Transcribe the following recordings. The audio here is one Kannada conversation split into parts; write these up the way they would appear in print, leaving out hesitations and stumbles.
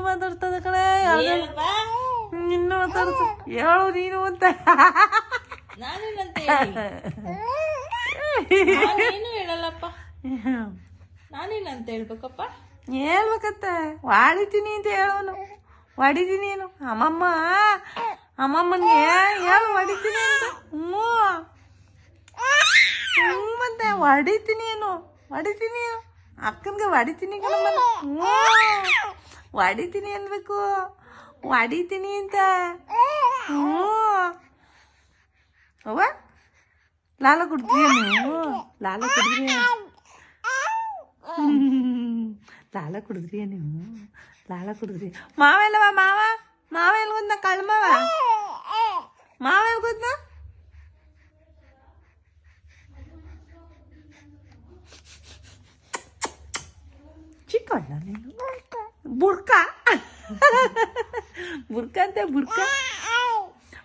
ಮಾತಾಡ್ತದ ಕಡೆ ನಿನ್ನ ಮಾತಾಡ್ತ ಹೇಳು ನೀನು ಅಂತ ನಾನೇನಂತ ಏನು ಹೇಳಲ್ಲಪ್ಪ. ನಾನೇನಂತ ಹೇಳ್ಬೇಕಪ್ಪ? ಹೇಳ್ಬೇಕತ್ತ ಹೊಡಿತೀನಿ ಅಂತ ಹೇಳೋನು. ಹೊಡಿತೀನಿ ಏನು ಅಮ್ಮಮ್ಮನಿಗೆ ಹೇಳು ಹೊಡಿತೀನಿ ಅಂತ. ಹ್ಞೂ ಮತ್ತೆ ಹೊಡಿತೀನಿ ಏನು ಅಕ್ಕನ್ಗೆ ಹೊಡಿತೀನಿ ಕಣಮ್ಮ. ಹ್ಞೂ ಹೊಡಿತೀನಿ ಅನ್ಬೇಕು, ಹೊಡಿತೀನಿ ಅಂತ. ಹ್ಞೂ ಅವ್ವ ಲಾಲ ಕುಡಿದ್ರಿ ನೀವು? ಲಾಲ ಕುಡಿದ್ರಿ ನೀವು? ಲಾಲ ಕುಡಿದ್ರಿ? ಮಾವ ಎಲ್ಲವ? ಮಾವ ಎಲ್ಗೋದ್ನ? ಕಳ್ಮವ ಮಾವ ಎಲ್ಗೋದ್ನ? ಚಿಕ್ಕಣ್ಣ ನೀನು ಬುರ್ಕ ಅಂತೆ ಬುರ್ಕ.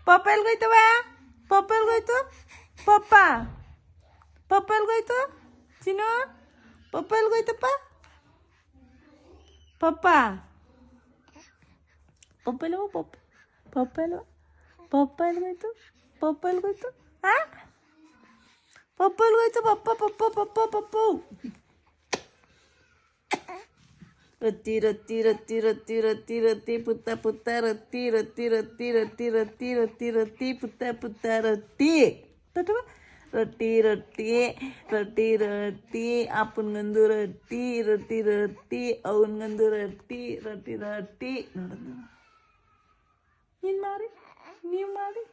ಪಪ್ಪ ಎಲ್ಗೋಯ್ತವ? ಪಪ್ಪ ಎಲ್ಗೋಯ್ತು? ಪಪ್ಪ ಎಲ್ಗೋಯ್ತು? ಚಿನ್ನು ಪಪ್ಪ ಎಲ್ಗೋಯ್ತಪ್ಪ? ಪಪ್ಪ ಎಲ್ವ? ಪಪ್ಪ ಎಲ್ವ? ಪಪ್ಪ ಎಲ್ಗೋಯ್ತು? ಆ ಪಪ್ಪ ಎಲ್ಗೋಯ್ತು? ಪಪ್ಪ ರೊತ್ತಿ ಪುತ್ತ ರೊತ್ತಿ ಪುತ್ತ ರೊಟ್ಟಿ ಅಪ್ಪನ್ಗಂದು ರೊಟ್ಟಿ ಅವನ್ಗಂದು ರೊಟ್ಟಿ ನೋಡೋದು. ನೀವು ಮಾಡಿ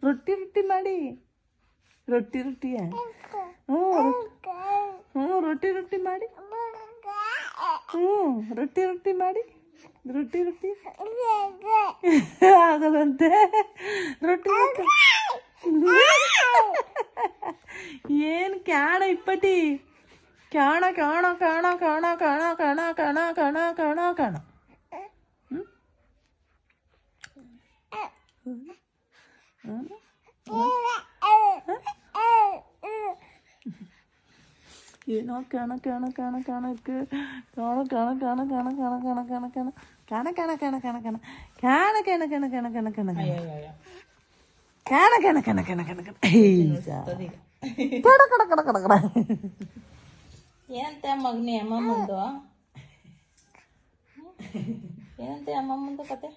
ರೊಟ್ಟಿ ಮಾಡಿ ರೊಟ್ಟಿಯ ಹ್ಞೂ ರೊಟ್ಟಿ ಮಾಡಿ ರೊಟ್ಟಿ ಮಾಡಿ ಆಗದಂತೆ ರೊಟ್ಟಿ ಏನು ಕ್ಯಾಣ ಇಪ್ಪಟಿ ಕಾಣ ಏನೋ ಕಾಣ ಏನಂತೆ ಮಗನಿ ಅಮ್ಮಮ್ಮಂದು? ಏನಂತೆ ಅಮ್ಮಮ್ಮಂದು ಕತೆ?